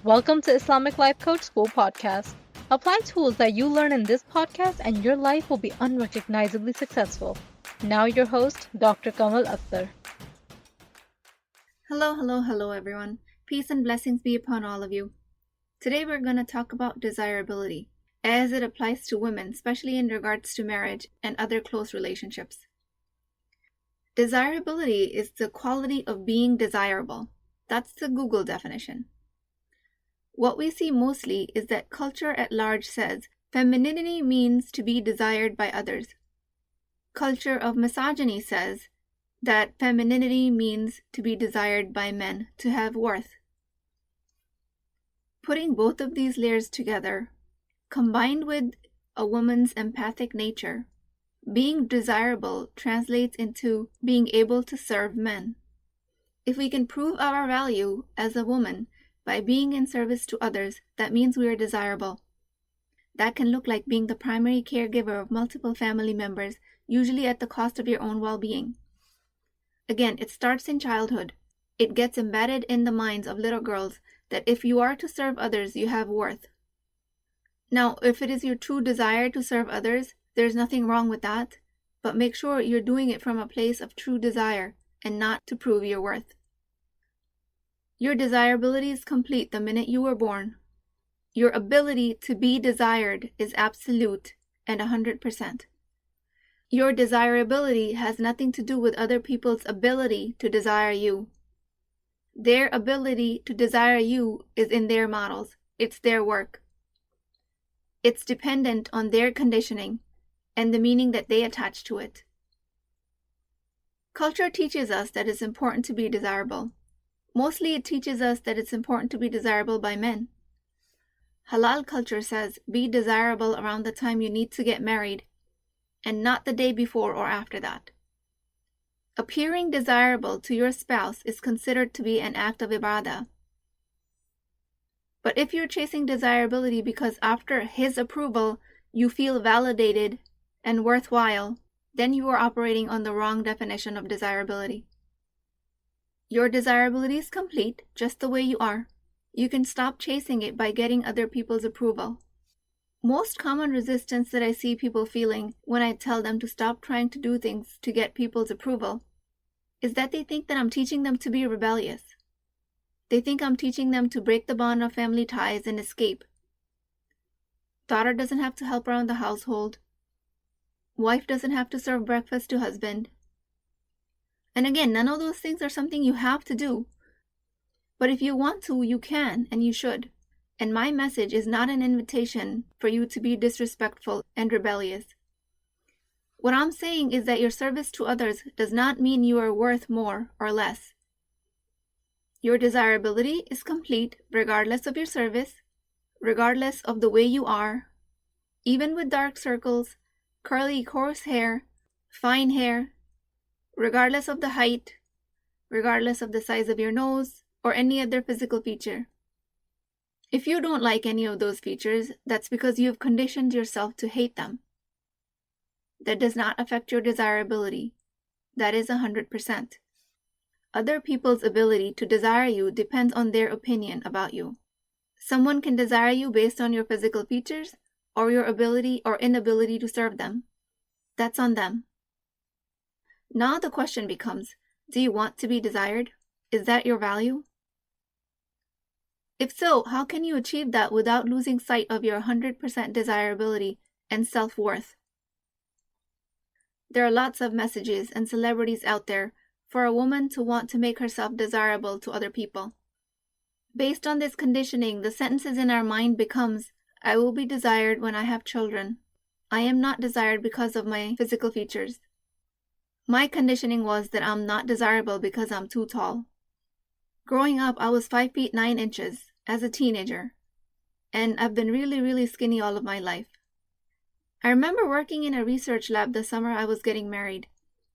Welcome to Islamic Life Coach School Podcast. Apply tools that you learn in this podcast and your life will be unrecognizably successful. Now your host, Dr. Kamal Akhtar. Hello everyone. Peace and blessings be upon all of you. Today we're going to talk about desirability as it applies to women, especially in regards to marriage and other close relationships. Desirability is the quality of being desirable. That's the Google definition. What we see mostly is that culture at large says femininity means to be desired by others. Culture of misogyny says that femininity means to be desired by men, to have worth. Putting both of these layers together, combined with a woman's empathic nature, being desirable translates into being able to serve men. If we can prove our value as a woman by being in service to others, that means we are desirable. That can look like being the primary caregiver of multiple family members, usually at the cost of your own well-being. Again, it starts in childhood. It gets embedded in the minds of little girls that if you are to serve others, you have worth. Now, if it is your true desire to serve others, there's nothing wrong with that, but make sure you're doing it from a place of true desire and not to prove your worth. Your desirability is complete the minute you were born. Your ability to be desired is absolute and 100%. Your desirability has nothing to do with other people's ability to desire you. Their ability to desire you is in their models. It's their work. It's dependent on their conditioning and the meaning that they attach to it. Culture teaches us that it's important to be desirable. Mostly it teaches us that it's important to be desirable by men. Halal culture says be desirable around the time you need to get married and not the day before or after that. Appearing desirable to your spouse is considered to be an act of ibadah. But if you're chasing desirability because after his approval you feel validated and worthwhile, then you are operating on the wrong definition of desirability. Your desirability is complete just the way you are. You can stop chasing it by getting other people's approval. Most common resistance that I see people feeling when I tell them to stop trying to do things to get people's approval is that they think that I'm teaching them to be rebellious. They think I'm teaching them to break the bond of family ties and escape. Daughter doesn't have to help around the household. Wife doesn't have to serve breakfast to husband. And again, none of those things are something you have to do. But if you want to, you can and you should. And my message is not an invitation for you to be disrespectful and rebellious. What I'm saying is that your service to others does not mean you are worth more or less. Your desirability is complete regardless of your service, regardless of the way you are, even with dark circles, curly coarse hair, fine hair, regardless of the height, regardless of the size of your nose, or any other physical feature. If you don't like any of those features, that's because you've conditioned yourself to hate them. That does not affect your desirability. That is 100%. Other people's ability to desire you depends on their opinion about you. Someone can desire you based on your physical features or your ability or inability to serve them. That's on them. Now the question becomes, do you want to be desired? Is that your value? If so, how can you achieve that without losing sight of your 100% desirability and self-worth? There are lots of messages and celebrities out there for a woman to want to make herself desirable to other people. Based on this conditioning, the sentences in our mind becomes, I will be desired when I have children. I am not desired because of my physical features. My conditioning was that I'm not desirable because I'm too tall. Growing up, I was 5 feet 9 inches as a teenager, and I've been really skinny all of my life. I remember working in a research lab the summer I was getting married,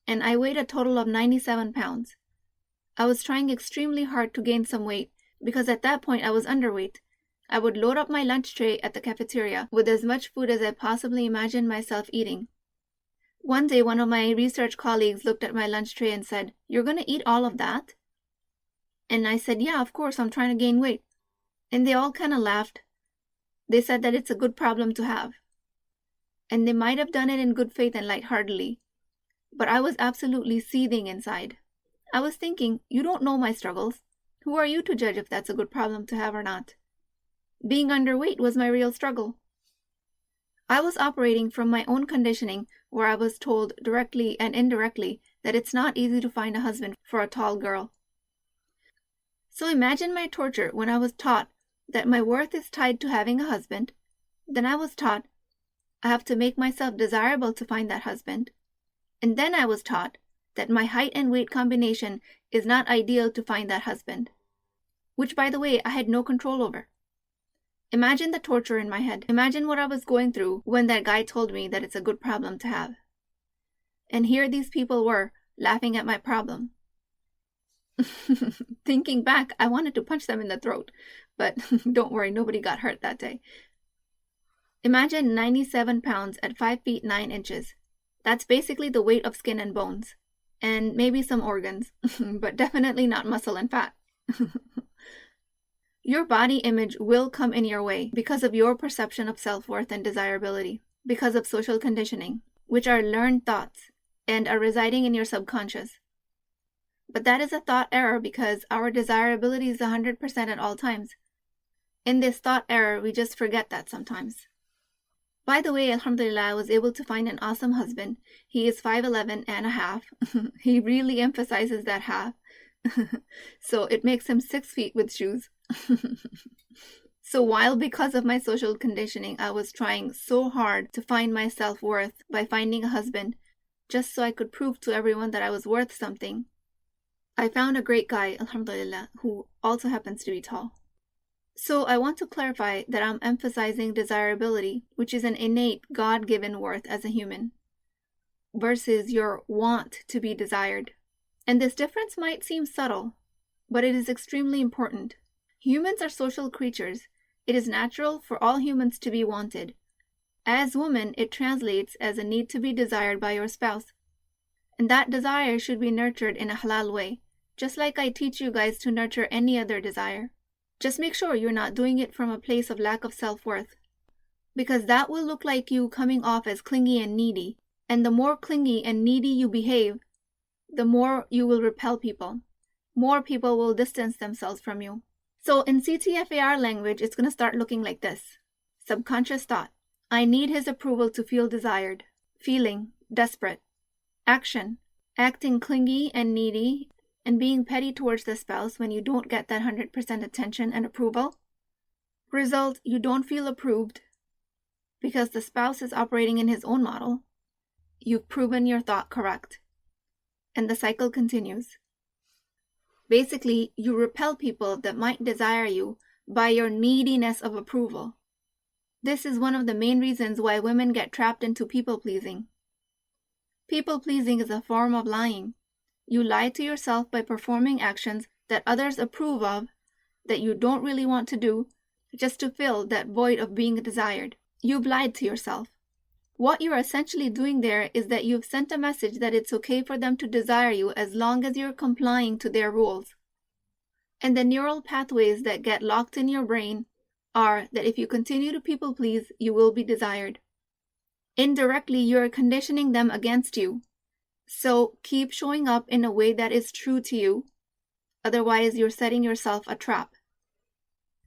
and I weighed a total of 97 pounds. I was trying extremely hard to gain some weight because at that point I was underweight. I would load up my lunch tray at the cafeteria with as much food as I possibly imagined myself eating. One day, one of my research colleagues looked at my lunch tray and said, "You're going to eat all of that?" And I said, "Yeah, of course, I'm trying to gain weight." And they all kind of laughed. They said that it's a good problem to have. And they might have done it in good faith and lightheartedly. But I was absolutely seething inside. I was thinking, you don't know my struggles. Who are you to judge if that's a good problem to have or not? Being underweight was my real struggle. I was operating from my own conditioning where I was told directly and indirectly that it's not easy to find a husband for a tall girl. So imagine my torture when I was taught that my worth is tied to having a husband. Then I was taught I have to make myself desirable to find that husband. And then I was taught that my height and weight combination is not ideal to find that husband, which, by the way, I had no control over. Imagine the torture in my head. Imagine what I was going through when that guy told me that it's a good problem to have. And here these people were, laughing at my problem. Thinking back, I wanted to punch them in the throat, but don't worry, nobody got hurt that day. Imagine 97 pounds at 5 feet 9 inches. That's basically the weight of skin and bones, and maybe some organs, but definitely not muscle and fat. Your body image will come in your way because of your perception of self-worth and desirability, because of social conditioning, which are learned thoughts and are residing in your subconscious. But that is a thought error because our desirability is 100% at all times. In this thought error, we just forget that sometimes. By the way, alhamdulillah, I was able to find an awesome husband. He is 5'11" and a half. He really emphasizes that half. So it makes him 6 feet with shoes. So while because of my social conditioning, I was trying so hard to find my self-worth by finding a husband, just so I could prove to everyone that I was worth something, I found a great guy, alhamdulillah, who also happens to be tall. So I want to clarify that I'm emphasizing desirability, which is an innate God-given worth as a human, versus your want to be desired. And this difference might seem subtle, but it is extremely important. Humans are social creatures. It is natural for all humans to be wanted. As women, it translates as a need to be desired by your spouse. And that desire should be nurtured in a halal way, just like I teach you guys to nurture any other desire. Just make sure you're not doing it from a place of lack of self-worth, because that will look like you coming off as clingy and needy. And the more clingy and needy you behave, the more you will repel people. More people will distance themselves from you. So in CTFAR language, it's going to start looking like this. Subconscious thought. I need his approval to feel desired. Feeling, desperate. Action. Acting clingy and needy and being petty towards the spouse when you don't get that 100% attention and approval. Result, you don't feel approved because the spouse is operating in his own model. You've proven your thought correct. And the cycle continues. Basically, you repel people that might desire you by your neediness of approval. This is one of the main reasons why women get trapped into people-pleasing. People-pleasing is a form of lying. You lie to yourself by performing actions that others approve of, that you don't really want to do, just to fill that void of being desired. You've lied to yourself. What you're essentially doing there is that you've sent a message that it's okay for them to desire you as long as you're complying to their rules. And the neural pathways that get locked in your brain are that if you continue to people please, you will be desired. Indirectly, you're conditioning them against you. So keep showing up in a way that is true to you. Otherwise, you're setting yourself a trap.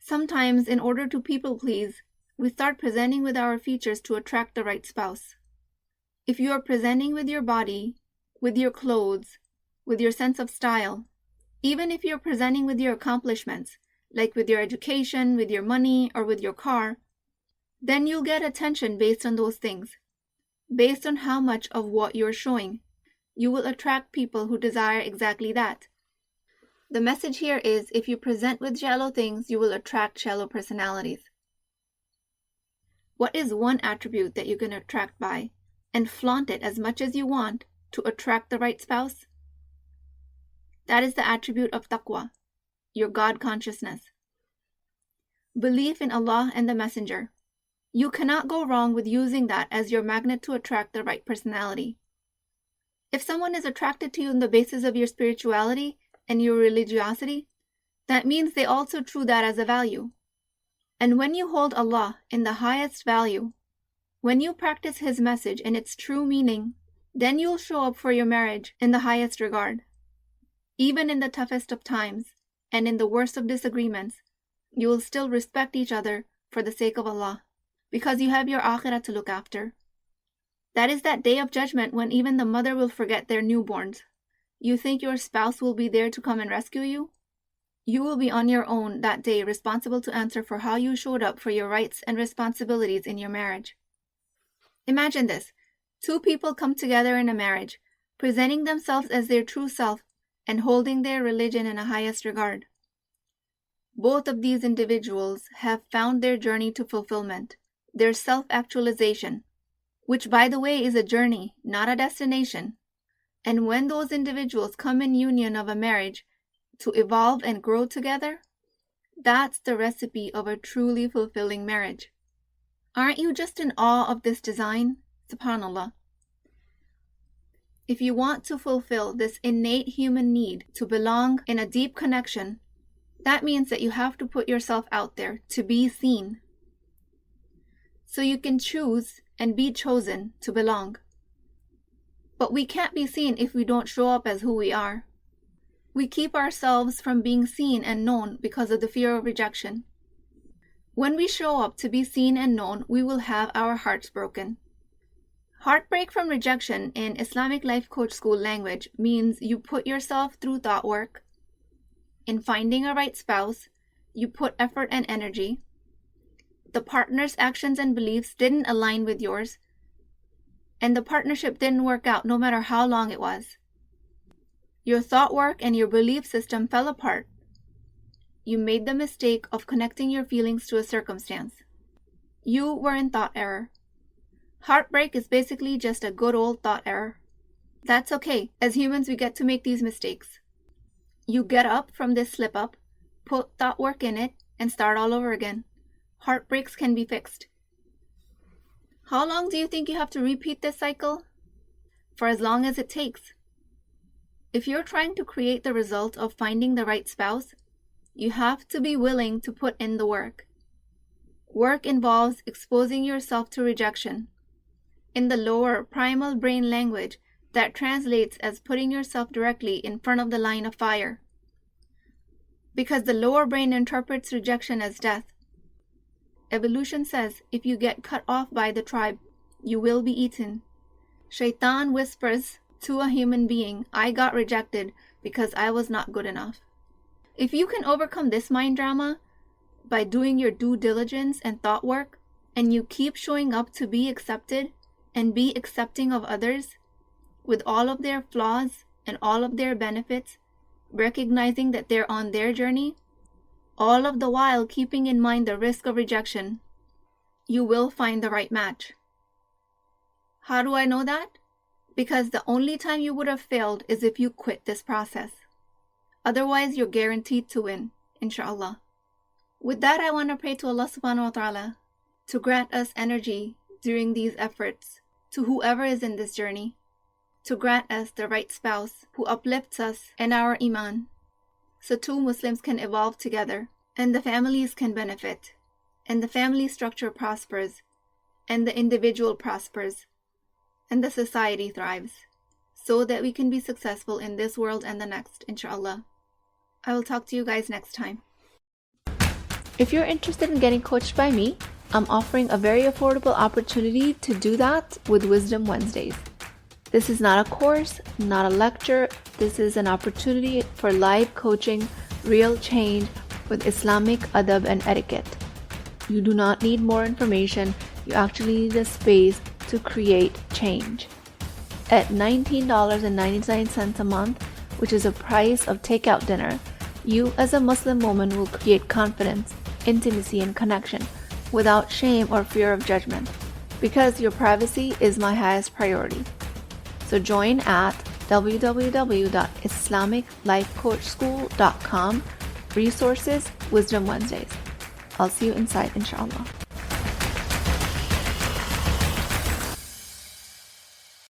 Sometimes, in order to people please, we start presenting with our features to attract the right spouse. If you are presenting with your body, with your clothes, with your sense of style, even if you're presenting with your accomplishments, like with your education, with your money, or with your car, then you'll get attention based on those things. Based on how much of what you're showing, you will attract people who desire exactly that. The message here is, if you present with shallow things, you will attract shallow personalities. What is one attribute that you can attract by, and flaunt it as much as you want to attract the right spouse? That is the attribute of taqwa, your God consciousness. Belief in Allah and the Messenger. You cannot go wrong with using that as your magnet to attract the right personality. If someone is attracted to you on the basis of your spirituality and your religiosity, that means they also true that as a value. And when you hold Allah in the highest value, when you practice His message in its true meaning, then you'll show up for your marriage in the highest regard. Even in the toughest of times and in the worst of disagreements, you will still respect each other for the sake of Allah, because you have your akhirah to look after. That is that day of judgment when even the mother will forget their newborns. You think your spouse will be there to come and rescue you? You will be on your own that day, responsible to answer for how you showed up for your rights and responsibilities in your marriage. Imagine this. Two people come together in a marriage, presenting themselves as their true self and holding their religion in the highest regard. Both of these individuals have found their journey to fulfillment, their self-actualization, which, by the way, is a journey, not a destination. And when those individuals come in union of a marriage to evolve and grow together, that's the recipe of a truly fulfilling marriage. Aren't you just in awe of this design? SubhanAllah. If you want to fulfill this innate human need to belong in a deep connection, that means that you have to put yourself out there to be seen. So you can choose and be chosen to belong. But we can't be seen if we don't show up as who we are. We keep ourselves from being seen and known because of the fear of rejection. When we show up to be seen and known, we will have our hearts broken. Heartbreak from rejection in Islamic Life Coach School language means you put yourself through thought work. In finding a right spouse, you put effort and energy. The partner's actions and beliefs didn't align with yours, and the partnership didn't work out no matter how long it was. Your thought work and your belief system fell apart. You made the mistake of connecting your feelings to a circumstance. You were in thought error. Heartbreak is basically just a good old thought error. That's okay. As humans, we get to make these mistakes. You get up from this slip up, put thought work in it, and start all over again. Heartbreaks can be fixed. How long do you think you have to repeat this cycle? For as long as it takes. If you're trying to create the result of finding the right spouse, you have to be willing to put in the work. Work involves exposing yourself to rejection. In the lower primal brain language, that translates as putting yourself directly in front of the line of fire. Because the lower brain interprets rejection as death. Evolution says if you get cut off by the tribe, you will be eaten. Shaitan whispers to a human being, I got rejected because I was not good enough. If you can overcome this mind drama by doing your due diligence and thought work, and you keep showing up to be accepted and be accepting of others with all of their flaws and all of their benefits, recognizing that they're on their journey, all of the while keeping in mind the risk of rejection, you will find the right match. How do I know that? Because the only time you would have failed is if you quit this process. Otherwise, you're guaranteed to win, inshallah. With that, I want to pray to Allah subhanahu wa ta'ala to grant us energy during these efforts, to whoever is in this journey, to grant us the right spouse who uplifts us and our iman, so two Muslims can evolve together, and the families can benefit, and the family structure prospers, and the individual prospers, and the society thrives, so that we can be successful in this world and the next, inshallah. I will talk to you guys next time. If you're interested in getting coached by me, I'm offering a very affordable opportunity to do that with Wisdom Wednesdays. This is not a course, not a lecture. This is an opportunity for live coaching, real change with Islamic adab and etiquette. You do not need more information. You actually need a space to create change. At $19.99 a month, which is the price of takeout dinner, you as a Muslim woman will create confidence, intimacy, and connection without shame or fear of judgment, because your privacy is my highest priority. So join at www.islamiclifecoachschool.com, resources, Wisdom Wednesdays. I'll see you inside, inshallah.